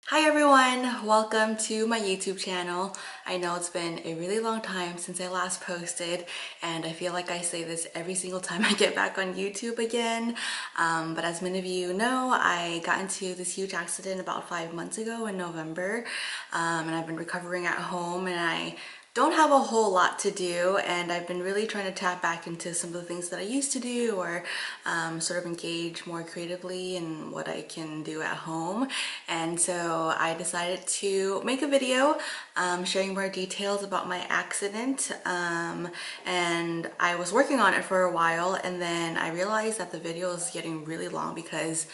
Hi everyone, welcome to my YouTube channel. I know it's been a really long time since I last posted and I feel like I say this every single time I get back on YouTube again. But as many of you know, I got into this huge accident about 5 months ago in November, and I've been recovering at home, and I don't have a whole lot to do, and I've been really trying to tap back into some of the things that I used to do, or sort of engage more creatively in what I can do at home. And so I decided to make a video sharing more details about my accident, and I was working on it for a while, and then I realized that the video is getting really long because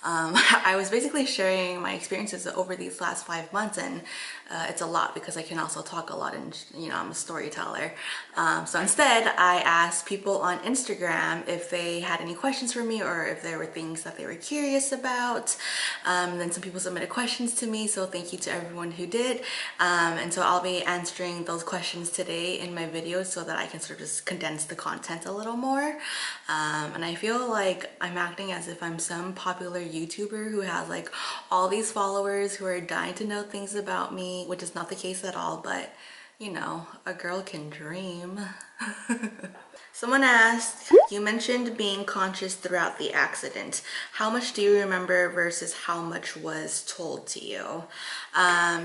I was basically sharing my experiences over these last 5 months, and it's a lot because I can also talk a lot, and I'm a storyteller. So instead, I asked people on Instagram if they had any questions for me or if there were things that they were curious about. Then some people submitted questions to me, so thank you to everyone who did. And so I'll be answering those questions today in my videos so that I can sort of just condense the content a little more. And I feel like I'm acting as if I'm some popular YouTuber who has like all these followers who are dying to know things about me, which is not the case at all, but a girl can dream. Someone asked, you mentioned being conscious throughout the accident. How much do you remember versus how much was told to you?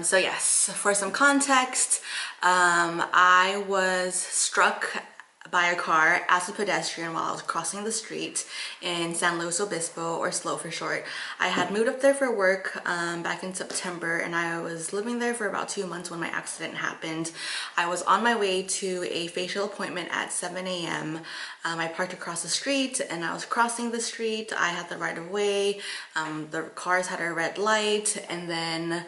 So yes, for some context, I was struck by a car as a pedestrian while I was crossing the street in San Luis Obispo, or SLO for short. I had moved up there for work back in September, and I was living there for about 2 months when my accident happened. I was on my way to a facial appointment at 7 a.m. I parked across the street and I was crossing the street. I had the right of way. The cars had a red light, and then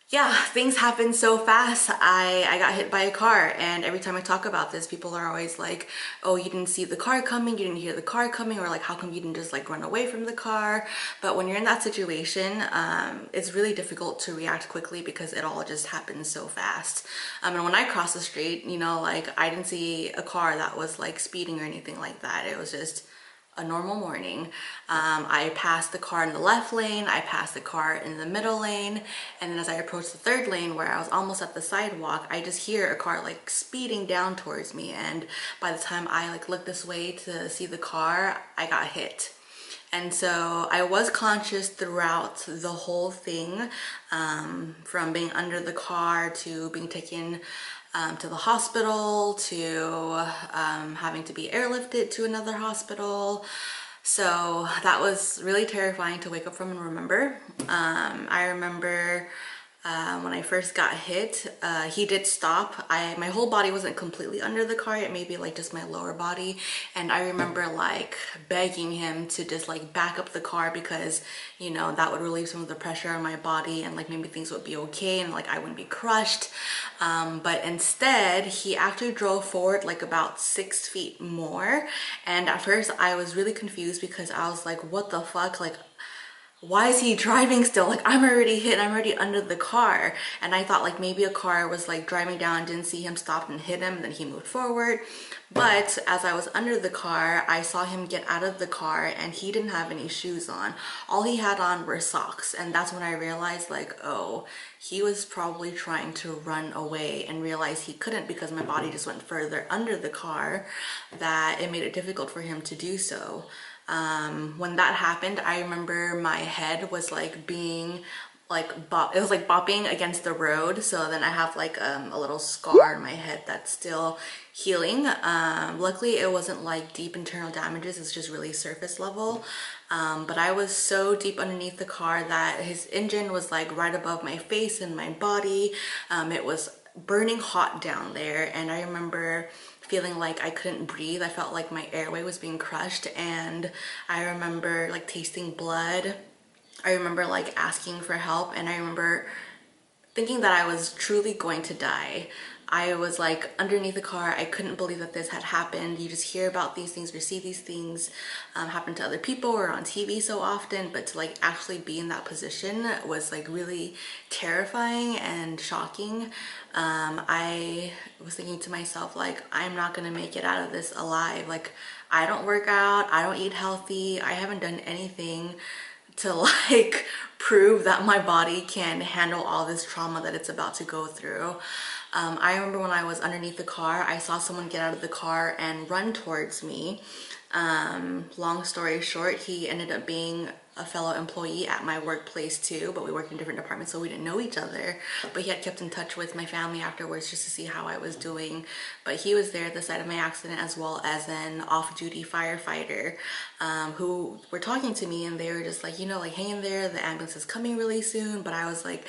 yeah, things happened so fast. I got hit by a car, and every time I talk about this, people are always like, oh, you didn't see the car coming, you didn't hear the car coming, or like, how come you didn't just like run away from the car? But when you're in that situation, it's really difficult to react quickly because it all just happens so fast. And when I crossed the street, like I didn't see a car that was like speeding or anything like that. It was just a normal morning. I passed the car in the left lane, I passed the car in the middle lane, and then as I approached the third lane where I was almost at the sidewalk, I just hear a car like speeding down towards me, and by the time I like looked this way to see the car, I got hit. And so I was conscious throughout the whole thing, from being under the car to being taken to the hospital, to having to be airlifted to another hospital. So that was really terrifying to wake up from and remember. I remember when I first got hit, he did stop. My whole body wasn't completely under the car, it may be like just my lower body, and I remember like begging him to just like back up the car because that would relieve some of the pressure on my body, and like maybe things would be okay and like I wouldn't be crushed. But instead he actually drove forward like about 6 feet more, and at first I was really confused because I was like, what the fuck, like why is he driving still? Like I'm already hit, I'm already under the car. And I thought like maybe a car was like driving down, didn't see him, stopped and hit him, then he moved forward. But as I was under the car, I saw him get out of the car and he didn't have any shoes on. All he had on were socks. And that's when I realized like, oh, he was probably trying to run away, and realized he couldn't because my body just went further under the car, that it made it difficult for him to do so. When that happened, I remember my head was like being like it was like bopping against the road. So then I have like a little scar in my head that's still healing. Luckily it wasn't like deep internal damages, it's just really surface level. But I was so deep underneath the car that his engine was like right above my face and my body. It was burning hot down there, and I remember feeling like I couldn't breathe. I felt like my airway was being crushed, and I remember like tasting blood. I remember like asking for help, and I remember thinking that I was truly going to die. I was like underneath the car. I couldn't believe that this had happened. You just hear about these things or see these things happen to other people or on TV so often, but to like actually be in that position was like really terrifying and shocking. I was thinking to myself like, I'm not gonna make it out of this alive. Like I don't work out, I don't eat healthy, I haven't done anything to like prove that my body can handle all this trauma that it's about to go through. I remember when I was underneath the car, I saw someone get out of the car and run towards me. Long story short, he ended up being a fellow employee at my workplace too, but we worked in different departments, so we didn't know each other. But he had kept in touch with my family afterwards just to see how I was doing. But he was there at the site of my accident, as well as an off-duty firefighter who were talking to me, and they were just like, you know, like, hang in there, the ambulance is coming really soon. But I was like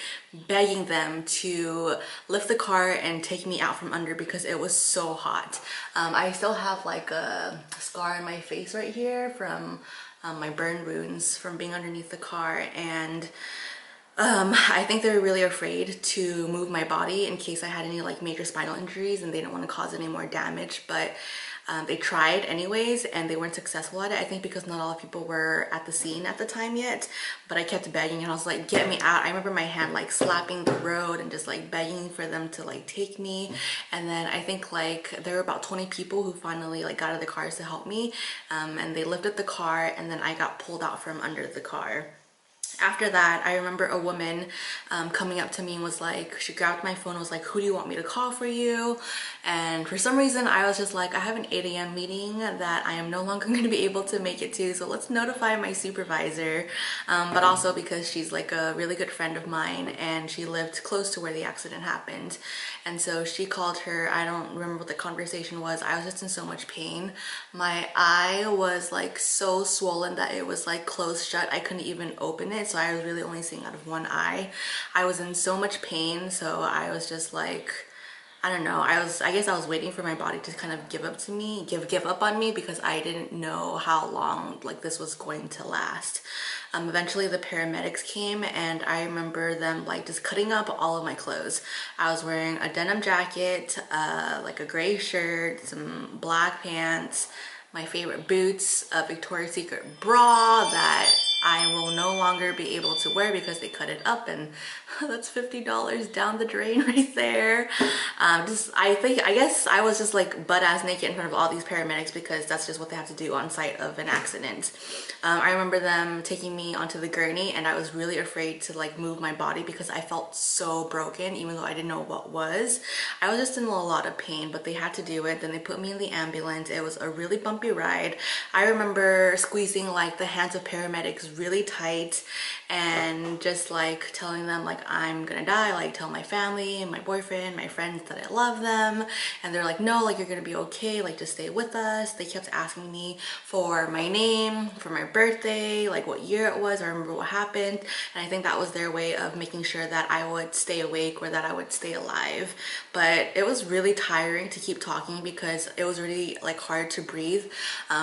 begging them to lift the car and take me out from under because it was so hot. I still have like a scar on my face right here from my burn wounds from being underneath the car, and I think they were really afraid to move my body in case I had any like major spinal injuries, and they didn't want to cause any more damage. But they tried anyways, and they weren't successful at it. I think because not all people were at the scene at the time yet, but I kept begging, and I was like, get me out. I remember my hand like slapping the road and just like begging for them to like take me. And then I think like there were about 20 people who finally like got out of the cars to help me, and they lifted the car, and then I got pulled out from under the car. After that, I remember a woman coming up to me and was like, she grabbed my phone and was like, who do you want me to call for you? And for some reason, I was just like, I have an 8 a.m. meeting that I am no longer going to be able to make it to, so let's notify my supervisor. But also because she's like a really good friend of mine, and she lived close to where the accident happened. And so she called her. I don't remember what the conversation was. I was just in so much pain. My eye was like so swollen that it was like closed shut. I couldn't even open it. So I was really only seeing out of one eye. I was in so much pain, so I was just like, I don't know, I guess I was waiting for my body to kind of give up on me, because I didn't know how long like this was going to last. Eventually the paramedics came, and I remember them like just cutting up all of my clothes. I was wearing a denim jacket, like a gray shirt, some black pants, my favorite boots, a Victoria's Secret bra that I will no longer be able to wear because they cut it up, and that's $50 down the drain right there. I guess I was just like butt-ass naked in front of all these paramedics because that's just what they have to do on site of an accident. I remember them taking me onto the gurney, and I was really afraid to like move my body because I felt so broken, even though I didn't know what was. I was just in a lot of pain, but they had to do it. Then they put me in the ambulance. It was a really bumpy ride. I remember squeezing like the hands of paramedics really tight and just like telling them like I'm gonna die, like tell my family, my boyfriend, my friends that I love them, and they're like, no, like you're gonna be okay, like just stay with us. They kept asking me for my name, for my birthday, like what year it was, I remember what happened, and I think that was their way of making sure that I would stay awake or that I would stay alive. But it was really tiring to keep talking because it was really like hard to breathe,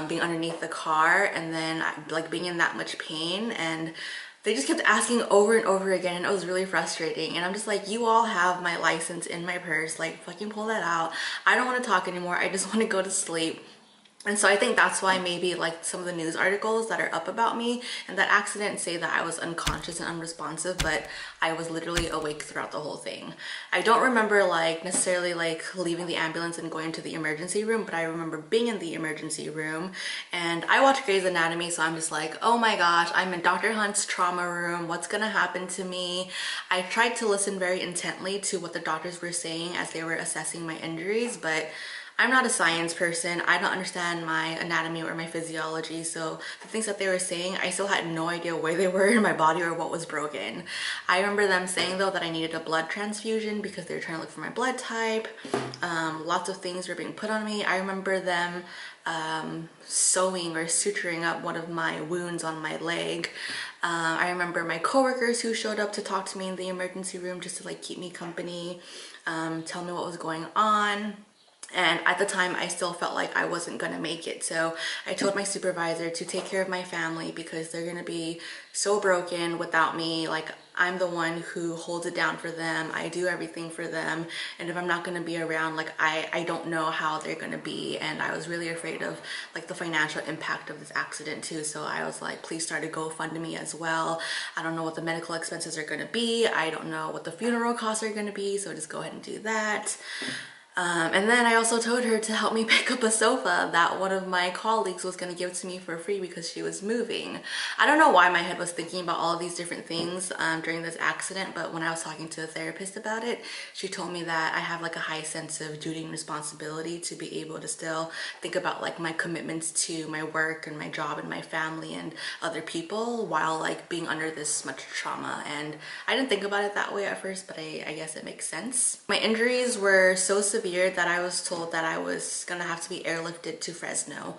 being underneath the car and then like being in that much pain, and they just kept asking over and over again, and it was really frustrating. And I'm just like, you all have my license in my purse, like fucking pull that out. I don't want to talk anymore, I just want to go to sleep. And so I think that's why maybe like some of the news articles that are up about me and that accident say that I was unconscious and unresponsive, but I was literally awake throughout the whole thing. I don't remember like necessarily like leaving the ambulance and going to the emergency room, but I remember being in the emergency room, and I watch Grey's Anatomy, so I'm just like, oh my gosh, I'm in Dr. Hunt's trauma room. What's gonna happen to me? I tried to listen very intently to what the doctors were saying as they were assessing my injuries, but I'm not a science person. I don't understand my anatomy or my physiology, so the things that they were saying, I still had no idea where they were in my body or what was broken. I remember them saying though that I needed a blood transfusion because they were trying to look for my blood type. Lots of things were being put on me. I remember them sewing or suturing up one of my wounds on my leg. I remember my coworkers who showed up to talk to me in the emergency room just to like keep me company, tell me what was going on. And at the time, I still felt like I wasn't gonna make it. So I told my supervisor to take care of my family because they're gonna be so broken without me. Like, I'm the one who holds it down for them. I do everything for them. And if I'm not gonna be around, like I don't know how they're gonna be. And I was really afraid of like the financial impact of this accident too. So I was like, please start a GoFundMe as well. I don't know what the medical expenses are gonna be. I don't know what the funeral costs are gonna be. So just go ahead and do that. And then I also told her to help me pick up a sofa that one of my colleagues was gonna give to me for free because she was moving. I don't know why my head was thinking about all of these different things during this accident, but when I was talking to a therapist about it, she told me that I have like a high sense of duty and responsibility to be able to still think about like my commitments to my work and my job and my family and other people while like being under this much trauma. And I didn't think about it that way at first, but I guess it makes sense. My injuries were so severe that I was told that I was gonna have to be airlifted to Fresno.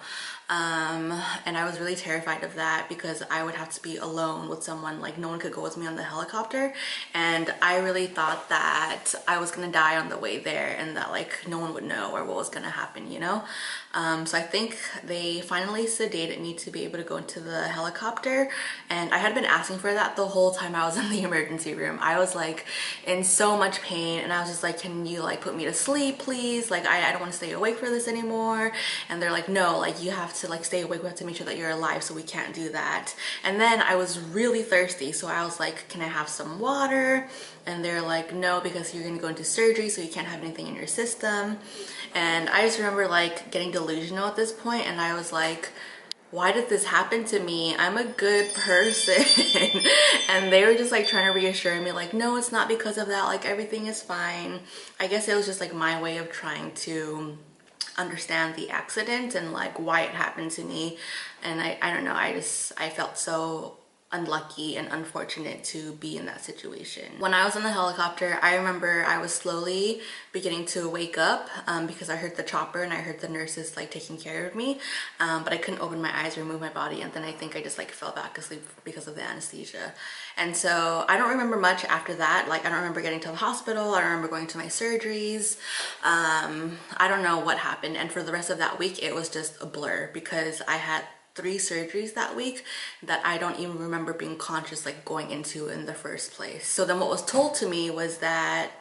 And I was really terrified of that because I would have to be alone with someone, like no one could go with me on the helicopter. And I really thought that I was gonna die on the way there and that like no one would know or what was gonna happen, you know? So I think they finally sedated me to be able to go into the helicopter. And I had been asking for that the whole time I was in the emergency room. I was like in so much pain and I was just like, can you like put me to sleep, please? Like I don't want to stay awake for this anymore. And they're like, no, like you have to like stay awake. We have to make sure that you're alive, so we can't do that. And then I was really thirsty, so I was like, can I have some water? And they're like, no, because you're gonna go into surgery, so you can't have anything in your system. And I just remember like getting delusional at this point, and I was like, why did this happen to me? I'm a good person. And they were just like trying to reassure me like, no, it's not because of that, like everything is fine. I guess it was just like my way of trying to understand the accident and like why it happened to me. And I don't know, I felt so unlucky and unfortunate to be in that situation. When I was in the helicopter, I remember I was slowly beginning to wake up because I heard the chopper and I heard the nurses like taking care of me, but I couldn't open my eyes or move my body, and then I think I just like fell back asleep because of the anesthesia. And so I don't remember much after that. Like I don't remember getting to the hospital, I don't remember going to my surgeries. I don't know what happened, and for the rest of that week it was just a blur because I had 3 surgeries that week that I don't even remember being conscious like going into in the first place. So then what was told to me was that,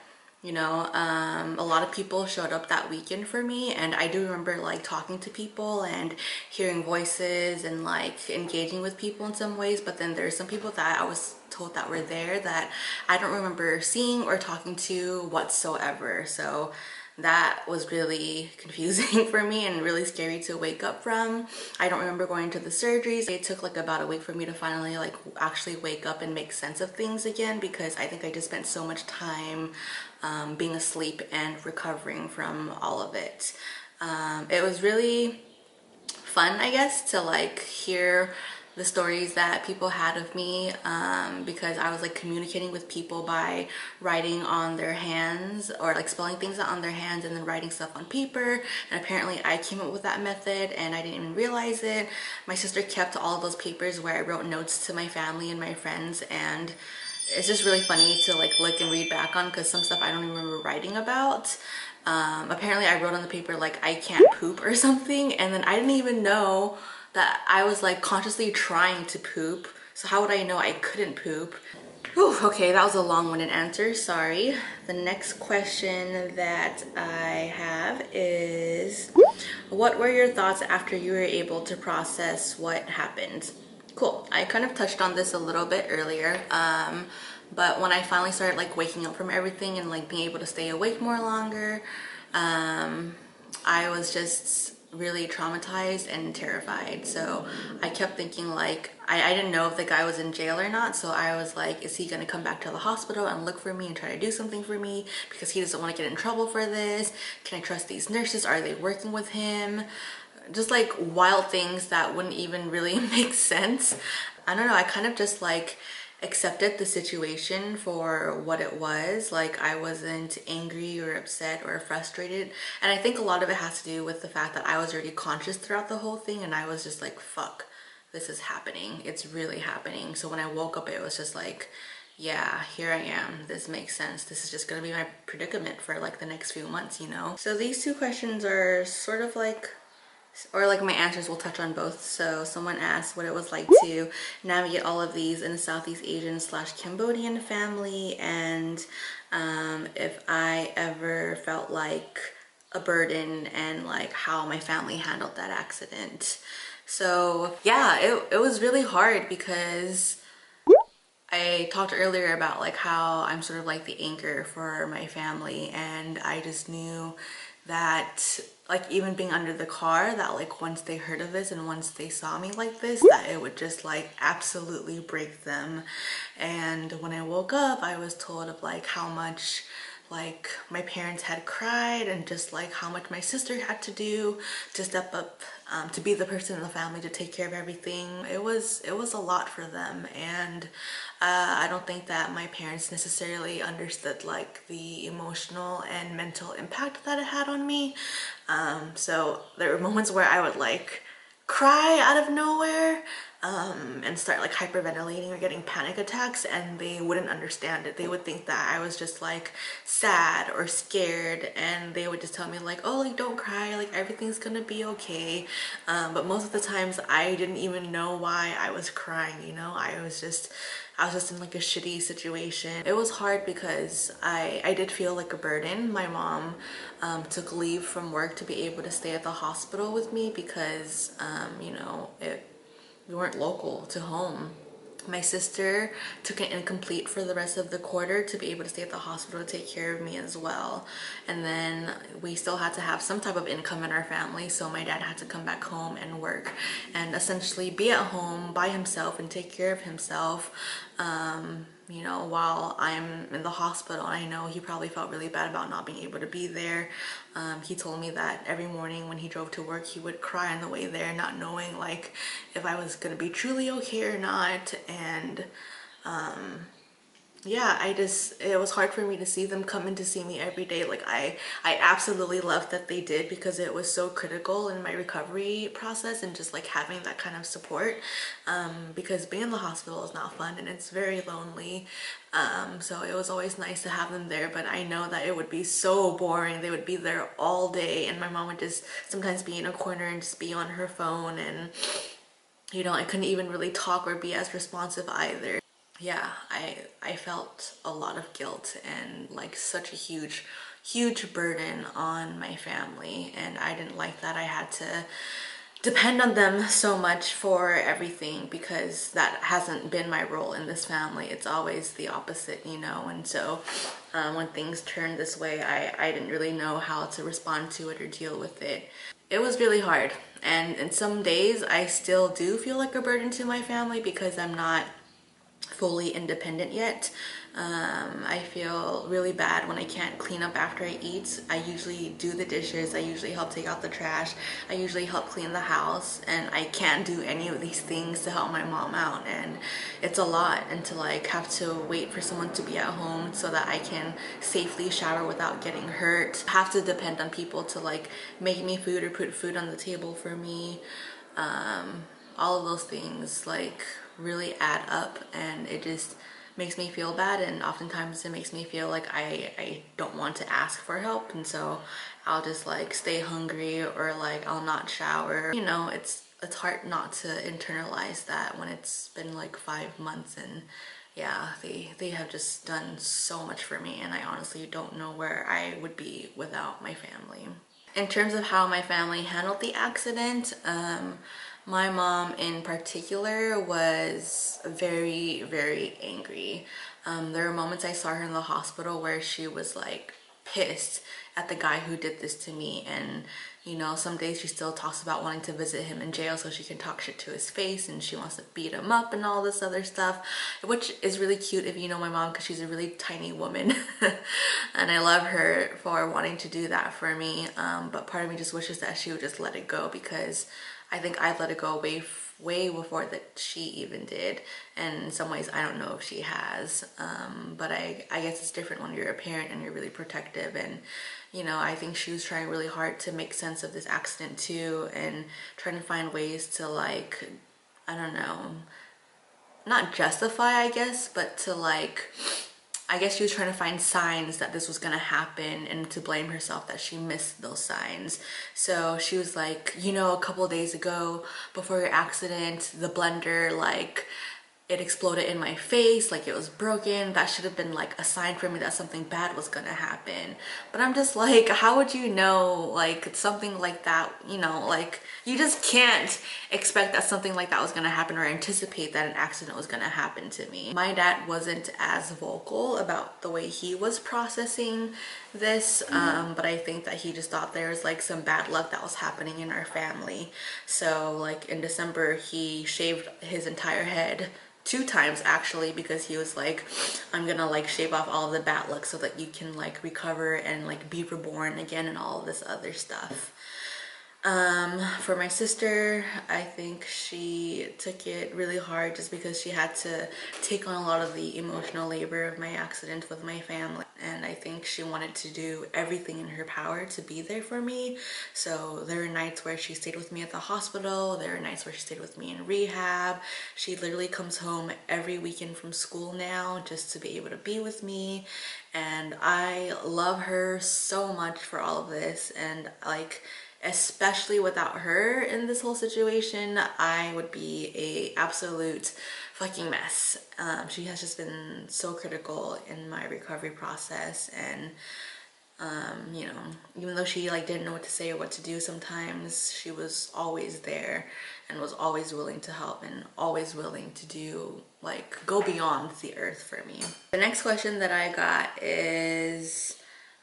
you know, a lot of people showed up that weekend for me, and I do remember like talking to people and hearing voices and like engaging with people in some ways, but then there's some people that I was told that were there that I don't remember seeing or talking to whatsoever. So that was really confusing for me and really scary to wake up from. I don't remember going to the surgeries. It took like about a week for me to finally like actually wake up and make sense of things again, because I think I just spent so much time being asleep and recovering from all of it. It was really fun, I guess, to like hear the stories that people had of me, because I was like communicating with people by writing on their hands or like spelling things out on their hands and then writing stuff on paper. And apparently I came up with that method and I didn't even realize it. My sister kept all of those papers where I wrote notes to my family and my friends, and it's just really funny to like look and read back on because some stuff I don't even remember writing about. Apparently I wrote on the paper like I can't poop or something, and then I didn't even know that I was like consciously trying to poop. So how would I know I couldn't poop? Whew, okay, that was a long-winded answer, sorry. The next question that I have is, what were your thoughts after you were able to process what happened? Cool, I kind of touched on this a little bit earlier, but when I finally started like waking up from everything and like being able to stay awake more longer, I was just really traumatized and terrified. So I kept thinking like, I didn't know if the guy was in jail or not, so I was like, is he gonna come back to the hospital and look for me and try to do something for me because he doesn't want to get in trouble for this? Can I trust these nurses? Are they working with him? Just like wild things that wouldn't even really make sense. I don't know, I kind of just like accepted the situation for what it was. Like I wasn't angry or upset or frustrated, and I think a lot of it has to do with the fact that I was already conscious throughout the whole thing, and I was just like, fuck, this is happening, it's really happening. So when I woke up, it was just like, yeah, here I am, this makes sense, this is just gonna be my predicament for like the next few months, you know? So these 2 questions are sort of like, or like my answers will touch on both. So someone asked what it was like to navigate all of these in a Southeast Asian / Cambodian family, and if I ever felt like a burden and like how my family handled that accident. So yeah, it was really hard because I talked earlier about like how I'm sort of like the anchor for my family, and I just knew that like even being under the car, that like once they heard of this and once they saw me like this, that it would just like absolutely break them. And when I woke up, I was told of like how much like my parents had cried, and just like how much my sister had to do to step up, to be the person in the family to take care of everything. It was a lot for them, and I don't think that my parents necessarily understood like the emotional and mental impact that it had on me. So there were moments where I would like cry out of nowhere, and start like hyperventilating or getting panic attacks, and they wouldn't understand it. They would think that I was just like sad or scared, and they would just tell me like, oh, like don't cry, like everything's gonna be okay. But most of the times I didn't even know why I was crying, you know. I was just in like a shitty situation. It was hard because I did feel like a burden. My mom took leave from work to be able to stay at the hospital with me because you know, we weren't local to home. My sister took an incomplete for the rest of the quarter to be able to stay at the hospital to take care of me as well. And then we still had to have some type of income in our family, so my dad had to come back home and work and essentially be at home by himself and take care of himself, you know, while I'm in the hospital. And I know he probably felt really bad about not being able to be there. He told me that every morning when he drove to work, he would cry on the way there, not knowing like if I was gonna be truly okay or not. And yeah, it was hard for me to see them come in to see me every day. Like I absolutely loved that they did, because it was so critical in my recovery process, and just like having that kind of support, because being in the hospital is not fun and it's very lonely. So it was always nice to have them there, but I know that it would be so boring. They would be there all day, and my mom would just sometimes be in a corner and just be on her phone, and you know, I couldn't even really talk or be as responsive either. Yeah, I felt a lot of guilt and like such a huge burden on my family, and I didn't like that I had to depend on them so much for everything, because that hasn't been my role in this family. It's always the opposite, you know. And so when things turned this way, I didn't really know how to respond to it or deal with it. It was really hard, and some days I still do feel like a burden to my family because I'm not fully independent yet. I feel really bad when I can't clean up after I eat. I usually do the dishes, I usually help take out the trash, I usually help clean the house, and I can't do any of these things to help my mom out. And it's a lot, and to like have to wait for someone to be at home so that I can safely shower without getting hurt. I have to depend on people to like make me food or put food on the table for me. All of those things like really add up, and it just makes me feel bad, and oftentimes it makes me feel like I don't want to ask for help, and so I'll just like stay hungry, or like I'll not shower. You know, it's hard not to internalize that when it's been like 5 months, and yeah, they have just done so much for me, and I honestly don't know where I would be without my family. In terms of how my family handled the accident, my mom in particular was very angry. There were moments I saw her in the hospital where she was like pissed at the guy who did this to me, and you know, some days she still talks about wanting to visit him in jail so she can talk shit to his face, and she wants to beat him up and all this other stuff, which is really cute if you know my mom, because she's a really tiny woman and I love her for wanting to do that for me. But part of me just wishes that she would just let it go, because I think I've let it go way before that she even did, and in some ways I don't know if she has. But I guess it's different when you're a parent and you're really protective, and you know, I think she was trying really hard to make sense of this accident too, and trying to find ways to like, I don't know, not justify I guess, but to like, I guess she was trying to find signs that this was gonna happen, and to blame herself that she missed those signs. So she was like, you know, a couple of days ago before your accident, the blender like it exploded in my face, like it was broken. That should have been like a sign for me that something bad was gonna happen. But I'm just like, how would you know like something like that, you know, like you just can't expect that something like that was gonna happen or anticipate that an accident was gonna happen to me. My dad wasn't as vocal about the way he was processing this, but I think that he just thought there was like some bad luck that was happening in our family. So like in December, he shaved his entire head 2 times actually, because he was like, I'm gonna like shave off all of the bad luck so that you can like recover and like be reborn again and all of this other stuff. For my sister, I think she took it really hard just because she had to take on a lot of the emotional labor of my accident with my family. And I think she wanted to do everything in her power to be there for me. So there were nights where she stayed with me at the hospital. There were nights where she stayed with me in rehab. She literally comes home every weekend from school now just to be able to be with me. And I love her so much for all of this. And like, especially without her in this whole situation, I would be a absolute fucking mess. She has just been so critical in my recovery process, and you know, even though she like didn't know what to say or what to do sometimes, she was always there and was always willing to help and always willing to do like go beyond the earth for me. The next question that I got is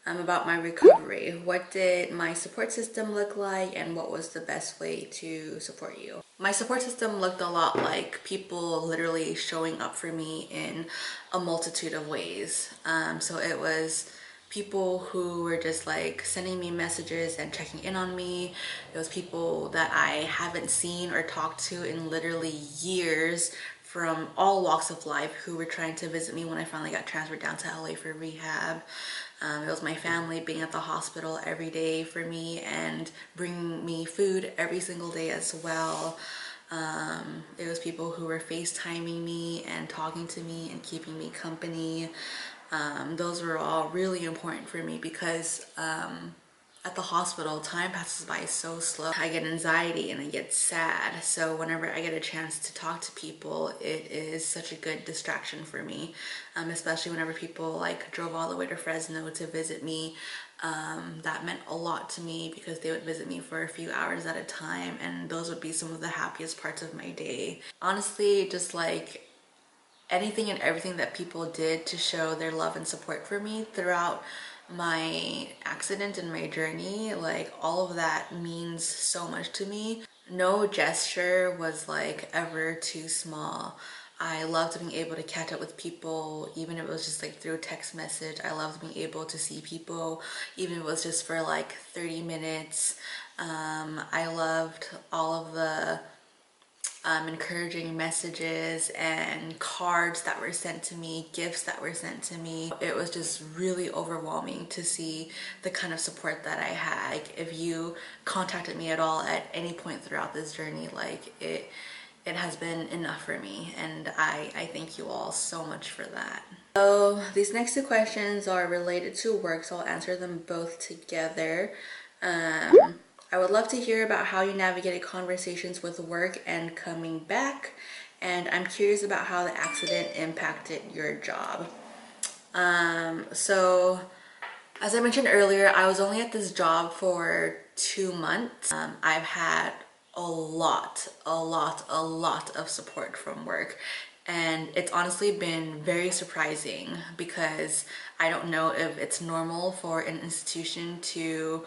about my recovery. What did my support system look like, and what was the best way to support you? My support system looked a lot like people literally showing up for me in a multitude of ways. So it was people who were just like sending me messages and checking in on me. It was people that I haven't seen or talked to in literally years, from all walks of life, who were trying to visit me when I finally got transferred down to LA for rehab. It was my family being at the hospital every day for me and bringing me food every single day as well. It was people who were FaceTiming me and talking to me and keeping me company. Those were all really important for me because at the hospital, time passes by so slow. I get anxiety and I get sad. So whenever I get a chance to talk to people, it is such a good distraction for me. Especially whenever people like drove all the way to Fresno to visit me. That meant a lot to me because they would visit me for a few hours at a time, and those would be some of the happiest parts of my day. Honestly, just like anything and everything that people did to show their love and support for me throughout my accident and my journey, like all of that means so much to me. No gesture was like ever too small. I loved being able to catch up with people, even if it was just like through text message. I loved being able to see people, even if it was just for like 30 minutes. I loved all of the encouraging messages and cards that were sent to me, gifts that were sent to me. It was just really overwhelming to see the kind of support that I had. Like, if you contacted me at all at any point throughout this journey, like it has been enough for me, and I thank you all so much for that. So these next 2 questions are related to work, so I'll answer them both together. I would love to hear about how you navigated conversations with work and coming back, and I'm curious about how the accident impacted your job. So as I mentioned earlier, I was only at this job for 2 months. I've had a lot of support from work, and it's honestly been very surprising because I don't know if it's normal for an institution to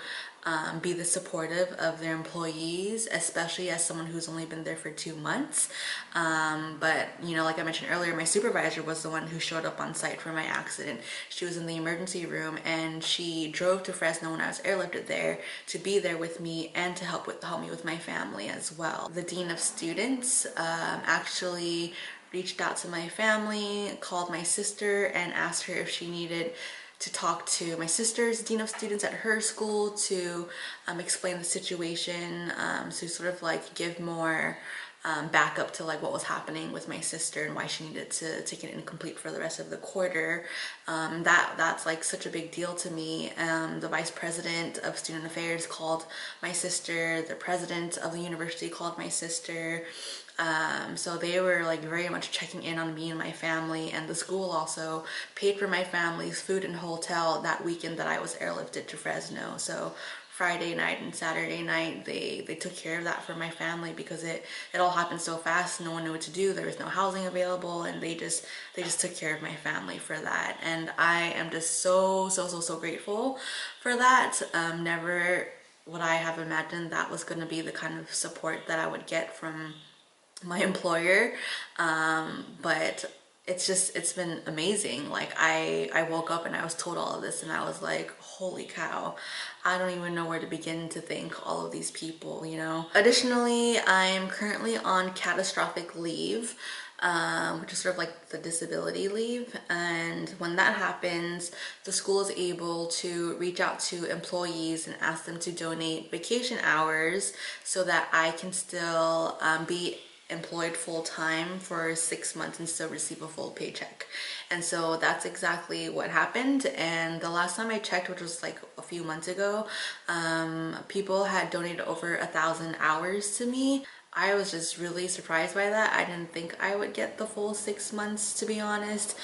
be this supportive of their employees, especially as someone who's only been there for 2 months. But you know, like I mentioned earlier, my supervisor was the one who showed up on site for my accident. She was in the emergency room, and she drove to Fresno when I was airlifted there to be there with me and to help me with my family as well. The dean of students actually reached out to my family, called my sister, and asked her if she needed to talk to my sister's dean of students at her school to explain the situation, to sort of like give more backup to like what was happening with my sister and why she needed to take it incomplete for the rest of the quarter. That's like such a big deal to me. The vice president of student affairs called my sister. The president of the university called my sister. So they were like very much checking in on me and my family, and the school also paid for my family's food and hotel that weekend that I was airlifted to Fresno. So Friday night and Saturday night, they took care of that for my family because it all happened so fast. No one knew what to do. There was no housing available, and they just took care of my family for that. And I am just so grateful for that. Never would I have imagined that was going to be the kind of support that I would get from my employer, but it's been amazing. Like I woke up and I was told all of this, and I was like, holy cow, I don't even know where to begin to thank all of these people, you know. Additionally, I'm currently on catastrophic leave, which is sort of like the disability leave. And when that happens, the school is able to reach out to employees and ask them to donate vacation hours so that I can still be employed full-time for 6 months and still receive a full paycheck. And so that's exactly what happened. And the last time I checked, which was like a few months ago, people had donated over 1,000 hours to me. I was just really surprised by that. I didn't think I would get the full 6 months, to be honest,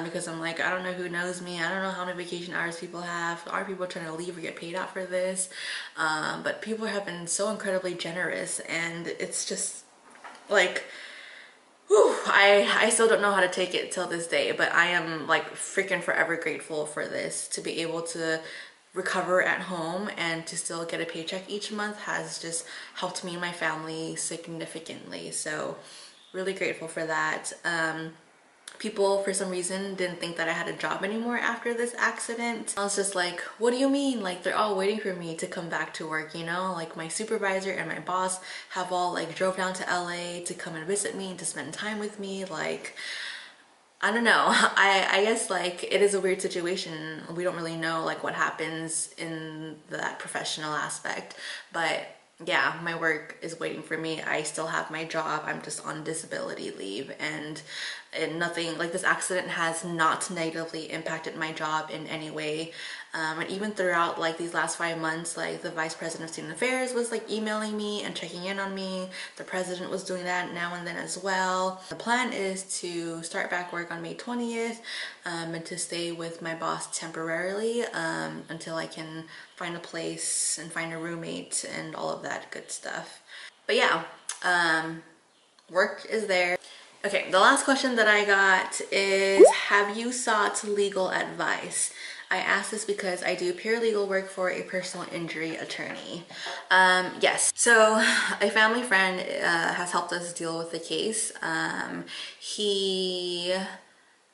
because I'm like, I don't know who knows me. I don't know how many vacation hours people have. Are people trying to leave or get paid out for this? But people have been so incredibly generous, and it's just like, whew, I still don't know how to take it till this day, but I am like freaking forever grateful for this. To be able to recover at home and to still get a paycheck each month has just helped me and my family significantly. So really grateful for that. People for some reason didn't think that I had a job anymore after this accident. I was just like, what do you mean? Like, they're all waiting for me to come back to work, you know? Like, my supervisor and my boss have all like drove down to LA to come and visit me and to spend time with me. Like, I don't know. I guess like it is a weird situation. We don't really know like what happens in that professional aspect, but yeah, my work is waiting for me. I still have my job. I'm just on disability leave, and nothing like this accident has not negatively impacted my job in any way. And even throughout like these last 5 months, like the vice president of student affairs was like emailing me and checking in on me. The president was doing that now and then as well. The plan is to start back work on May 20th, and to stay with my boss temporarily until I can find a place and find a roommate and all of that good stuff. But yeah, work is there. Okay, the last question that I got is, have you sought legal advice? I ask this because I do paralegal work for a personal injury attorney. Yes, so a family friend has helped us deal with the case. He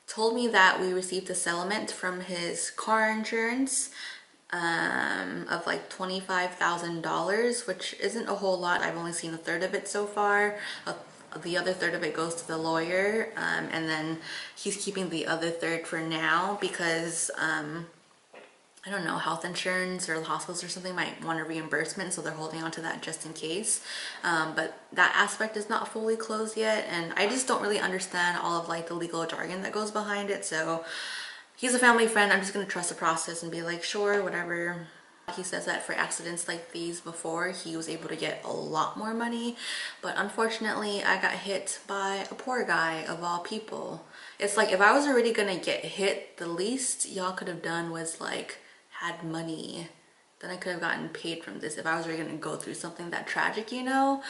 told me that we received a settlement from his car insurance of like $25,000, which isn't a whole lot. I've only seen a third of it so far. The other third of it goes to the lawyer, and then he's keeping the other third for now because I don't know, health insurance or the hospitals or something might want a reimbursement, so they're holding on to that just in case. But that aspect is not fully closed yet, and I just don't really understand all of like the legal jargon that goes behind it. So he's a family friend. I'm just gonna trust the process and be like, sure, whatever. He says that for accidents like these before, he was able to get a lot more money, but unfortunately I got hit by a poor guy of all people. It's like, if I was already gonna get hit, the least y'all could have done was like had money. Then I could have gotten paid from this if I was already gonna go through something that tragic, you know?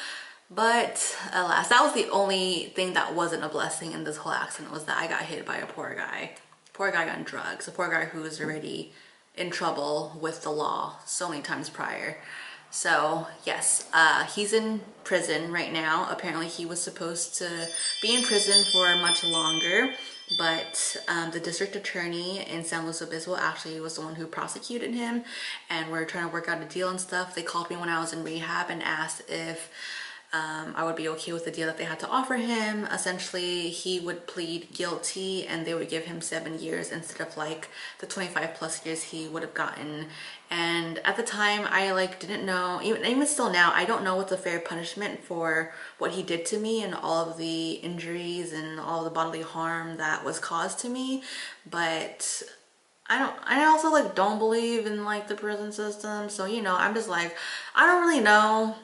But alas, that was the only thing that wasn't a blessing in this whole accident, was that I got hit by a poor guy. Poor guy on drugs, a poor guy who was already in trouble with the law so many times prior. So yes, he's in prison right now. Apparently he was supposed to be in prison for much longer, but the district attorney in San Luis Obispo actually was the one who prosecuted him, and we're trying to work out a deal and stuff. They called me when I was in rehab and asked if I would be okay with the deal that they had to offer him. Essentially, he would plead guilty and they would give him 7 years instead of like the 25+ years he would have gotten. And at the time, I like didn't know, even still now, I don't know what's a fair punishment for what he did to me and all of the injuries and all of the bodily harm that was caused to me. But I also like don't believe in like the prison system. So, you know, I'm just like, I don't really know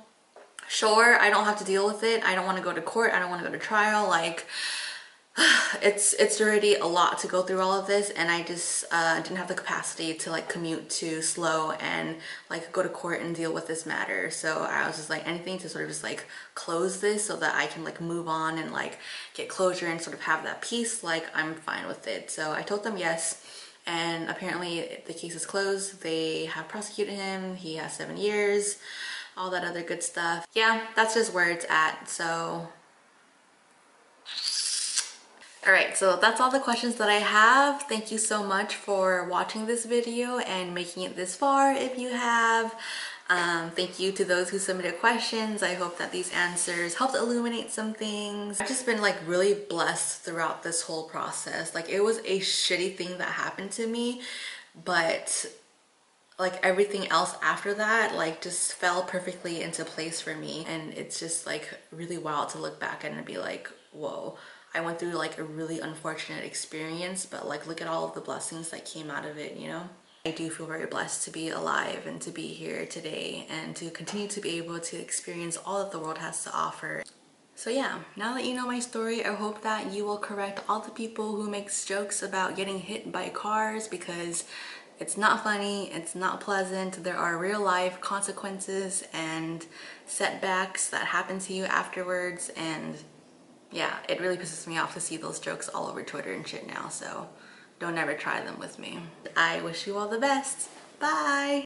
Sure, I don't have to deal with it. I don't want to go to court. I don't want to go to trial. Like, it's already a lot to go through all of this, and I just didn't have the capacity to like commute to SLO and like go to court and deal with this matter. So I was just like, anything to sort of just like close this so that I can like move on and like get closure and sort of have that peace, like I'm fine with it. So I told them yes, and apparently the case is closed. They have prosecuted him. He has 7 years, all that other good stuff. Yeah, that's just where it's at. So all right, so that's all the questions that I have. Thank you so much for watching this video and making it this far if you have. Thank you to those who submitted questions. I hope that these answers helped illuminate some things. I've just been like really blessed throughout this whole process. Like, it was a shitty thing that happened to me, but like everything else after that like just fell perfectly into place for me. And it's just like really wild to look back and be like, whoa, I went through like a really unfortunate experience, but like look at all of the blessings that came out of it, you know? I do feel very blessed to be alive and to be here today and to continue to be able to experience all that the world has to offer. So yeah, now that you know my story, I hope that you will correct all the people who makes jokes about getting hit by cars, because it's not funny, it's not pleasant. There are real life consequences and setbacks that happen to you afterwards, and yeah, it really pisses me off to see those jokes all over Twitter and shit now, so don't ever try them with me. I wish you all the best. Bye!